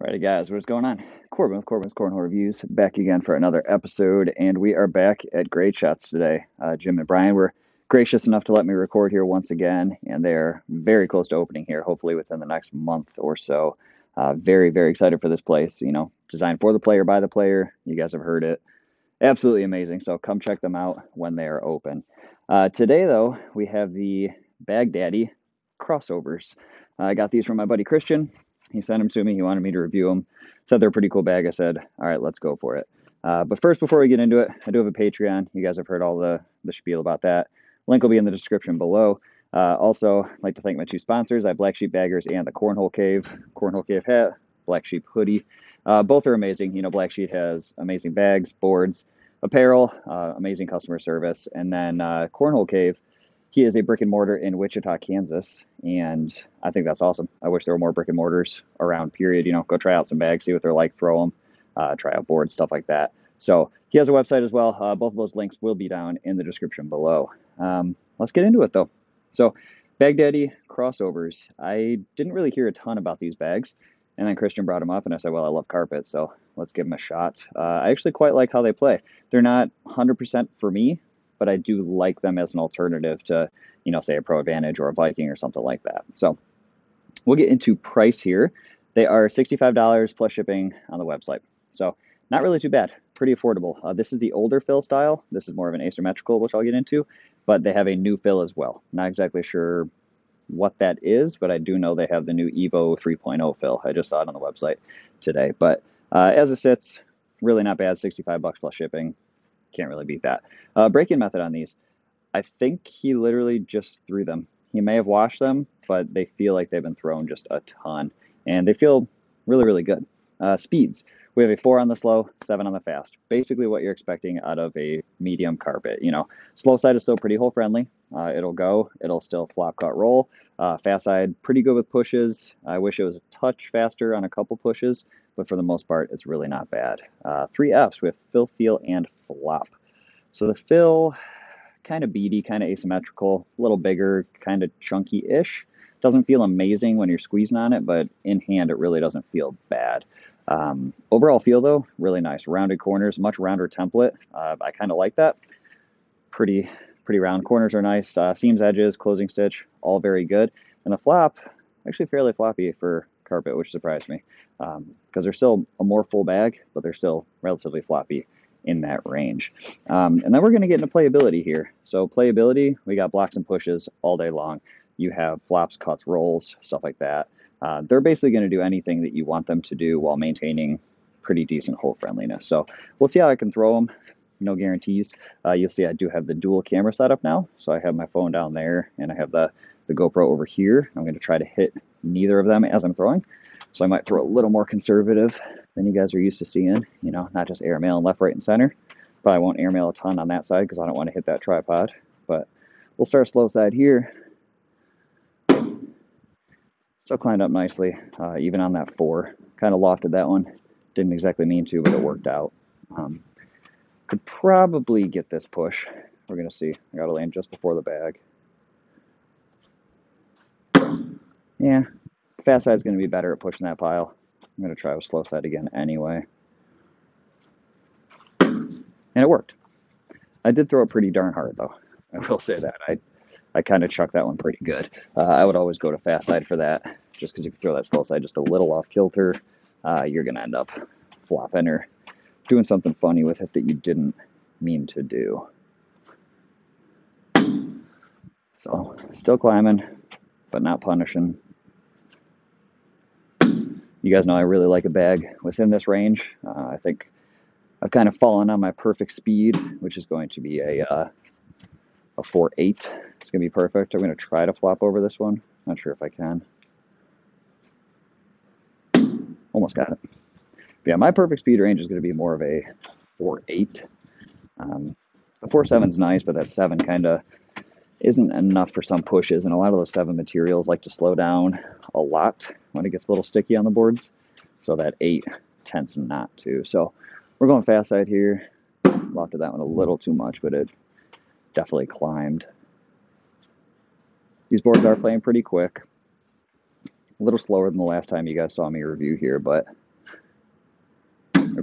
Alrighty, guys, what's going on? Corbin with Corbin's Cornhole Reviews, back again for another episode, and we are back at Great Shots today. Jim and Brian were gracious enough to let me record here once again, and they're very close to opening here, hopefully within the next month or so. Very, very excited for this place. You know, designed for the player, by the player. You guys have heard it. Absolutely amazing. So come check them out when they are open. Today, though, we have the Baghdaddy crossovers. I got these from my buddy Christian. He sent them to me. He wanted me to review them. Said they're a pretty cool bag. I said, all right, let's go for it. But first, before we get into it, I do have a Patreon. You guys have heard all the spiel about that. Link will be in the description below. Also, I'd like to thank my two sponsors. I have Black Sheep Baggers and the Cornhole Cave hat, Black Sheep hoodie. Both are amazing. You know, Black Sheep has amazing bags, boards, apparel, amazing customer service. And then Cornhole Cave, he is a brick and mortar in Wichita, Kansas, and I think that's awesome. I wish there were more brick and mortars around, period. You know, go try out some bags, see what they're like, throw them, try out boards, stuff like that. So he has a website as well. Both of those links will be down in the description below. Let's get into it, though. So Baghdaddy crossovers. I didn't really hear a ton about these bags, and then Christian brought them up, and I said, well, I love carpet, so let's give them a shot. I actually quite like how they play. They're not 100% for me, but I do like them as an alternative to, you know, say a Pro Advantage or a Viking or something like that. So we'll get into price here. They are $65 plus shipping on the website. So not really too bad, pretty affordable. This is the older fill style. This is more of an asymmetrical, which I'll get into, but they have a new fill as well. Not exactly sure what that is, but I do know they have the new Evo 3.0 fill. I just saw it on the website today. But as it sits, really not bad, 65 bucks plus shipping. Can't really beat that. Break-in method on these. I think he literally just threw them. He may have washed them, but they feel like they've been thrown just a ton. And they feel really, really good. Speeds. We have a 4 on the slow, 7 on the fast. Basically what you're expecting out of a medium carpet. You know, slow side is still pretty hole friendly. It'll go. It'll still flop, cut, roll. Fast side, pretty good with pushes. I wish it was a touch faster on a couple pushes, but for the most part, it's really not bad. 3 Fs with fill, feel, and flop. So the fill, kind of beady, kind of asymmetrical, a little bigger, kind of chunky-ish. Doesn't feel amazing when you're squeezing on it, but in hand, it really doesn't feel bad. Overall feel, though, really nice. Rounded corners, much rounder template. I kind of like that. Pretty round corners are nice. Seams, edges, closing stitch, all very good. And the flop, actually fairly floppy for carpet, which surprised me. Because they're still a more full bag, but they're still relatively floppy in that range. And then we're going to get into playability here. So playability, we got blocks and pushes all day long. You have flops, cuts, rolls, stuff like that. They're basically going to do anything that you want them to do while maintaining pretty decent hole friendliness. So we'll see how I can throw them. No guarantees. You'll see I do have the dual camera setup now. So I have my phone down there and I have the GoPro over here. I'm going to try to hit neither of them as I'm throwing. So I might throw a little more conservative than you guys are used to seeing, you know, not just airmail left, right, and center. Probably won't airmail a ton on that side because I don't want to hit that tripod. But we'll start slow side here. Still climbed up nicely, even on that 4. Kind of lofted that one. Didn't exactly mean to, but it worked out. Could probably get this push. We're going to see. I got to land just before the bag. Yeah, fast side's going to be better at pushing that pile. I'm going to try with slow side again anyway. And it worked. I did throw it pretty darn hard, though. I will say that. I kind of chucked that one pretty good. I would always go to fast side for that, just because if you throw that slow side just a little off kilter, you're going to end up flopping or doing something funny with it that you didn't mean to do. So, still climbing, but not punishing. You guys know I really like a bag within this range. I think I've kind of fallen on my perfect speed, which is going to be a 4.8. It's going to be perfect. I'm going to try to flop over this one. Not sure if I can. Almost got it. But yeah, my perfect speed range is going to be more of a 4.8. The 4.7 is nice, but that 7 kind of isn't enough for some pushes, and a lot of those 7 materials like to slow down a lot when it gets a little sticky on the boards. So that 8 tends not to. So we're going fast side here. Lofted that one a little too much, but it definitely climbed. These boards are playing pretty quick. A little slower than the last time you guys saw me review here, but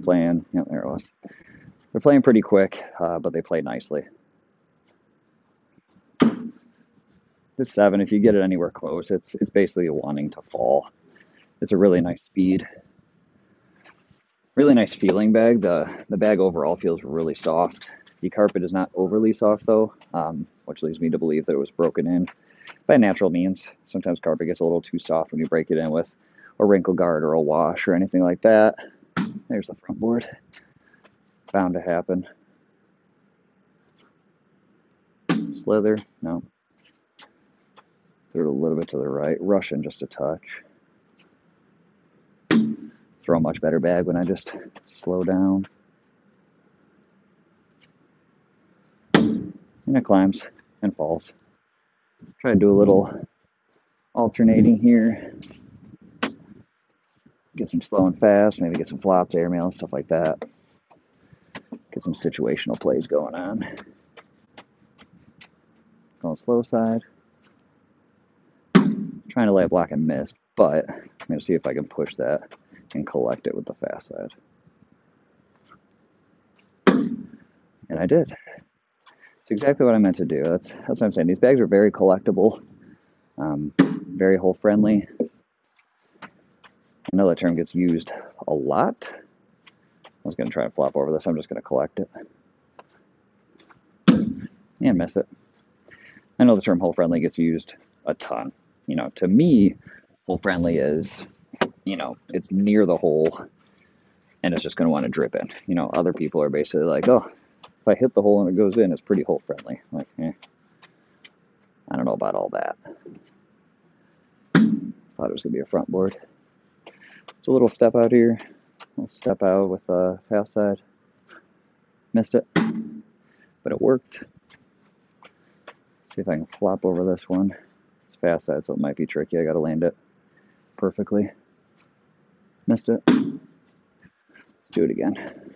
playing, yeah, there it was. They're playing pretty quick, but they play nicely. This 7, if you get it anywhere close, it's basically wanting to fall. It's a really nice speed, really nice feeling bag. The bag overall feels really soft. The carpet is not overly soft though, which leads me to believe that it was broken in by natural means. Sometimes carpet gets a little too soft when you break it in with a wrinkle guard or a wash or anything like that. There's the front board. Bound to happen. Slither, no. Throw it a little bit to the right. Russian just a touch. Throw a much better bag when I just slow down. And it climbs and falls. Try to do a little alternating here. Get some slow and fast, maybe get some flops, airmail, stuff like that. Get some situational plays going on. Going slow side. Trying to lay a block and miss, but I'm going to see if I can push that and collect it with the fast side. And I did. It's exactly what I meant to do. That's what I'm saying. These bags are very collectible, very hole friendly. I know that term gets used a lot. I was going to try and flop over this. I'm just going to collect it. And miss it. I know the term hole friendly gets used a ton. You know, to me, hole friendly is, you know, it's near the hole and it's just going to want to drip in. You know, other people are basically like, oh, if I hit the hole and it goes in, it's pretty hole friendly. Like, I don't know about all that. Thought it was going to be a front board. It's a little step out here. I'll step out with a fast side. Missed it, but it worked. See if I can flop over this one. It's fast side, so it might be tricky. I got to land it perfectly. Missed it. Let's do it again.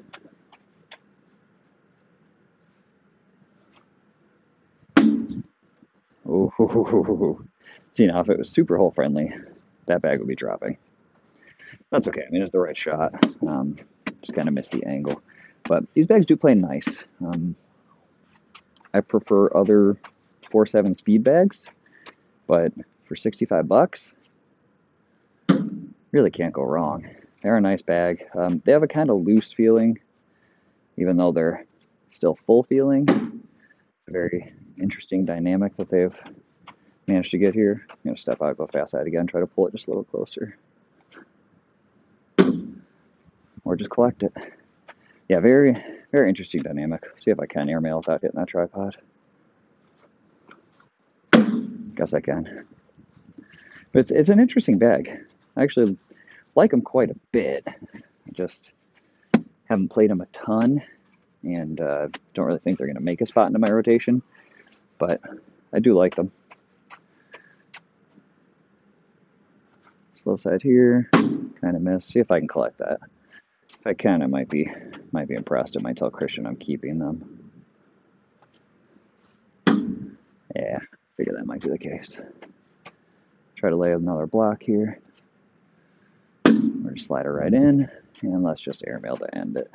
Oh, see, now if it was super hole friendly, that bag would be dropping. That's okay. I mean, it's the right shot. Just kind of missed the angle. But these bags do play nice. I prefer other 4.7 speed bags, but for 65 bucks, really can't go wrong. They're a nice bag. They have a kind of loose feeling, even though they're still full feeling. It's a very interesting dynamic that they've managed to get here. I'm going to step out, go fast side again, try to pull it just a little closer. Or just collect it. Yeah, very, very interesting dynamic. See if I can airmail without hitting that tripod. Guess I can. But it's an interesting bag. I actually like them quite a bit. I just haven't played them a ton and don't really think they're going to make a spot into my rotation. But I do like them. Slow side here, kind of miss. See if I can collect that. If I can, I might be impressed. I might tell Christian I'm keeping them. Yeah, figure that might be the case. Try to lay another block here. We're just slide it right in, and let's just airmail to end it.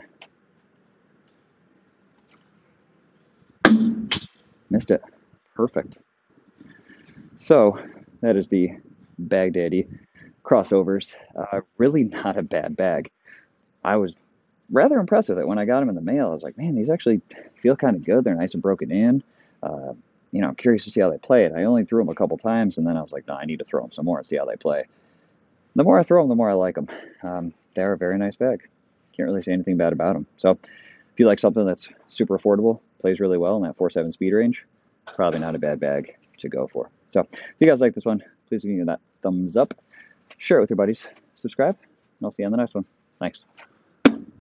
Missed it. Perfect. So that is the Baghdadi crossovers. Really not a bad bag. I was rather impressed with it when I got them in the mail. I was like, man, these actually feel kind of good. They're nice and broken in. You know, I'm curious to see how they play. And I only threw them a couple times, and then I was like, no, I need to throw them some more and see how they play. The more I throw them, the more I like them. They're a very nice bag. Can't really say anything bad about them. So if you like something that's super affordable, plays really well in that 4.7 speed range, probably not a bad bag to go for. So if you guys like this one, please give me that thumbs up. Share it with your buddies. Subscribe, and I'll see you on the next one. Thanks.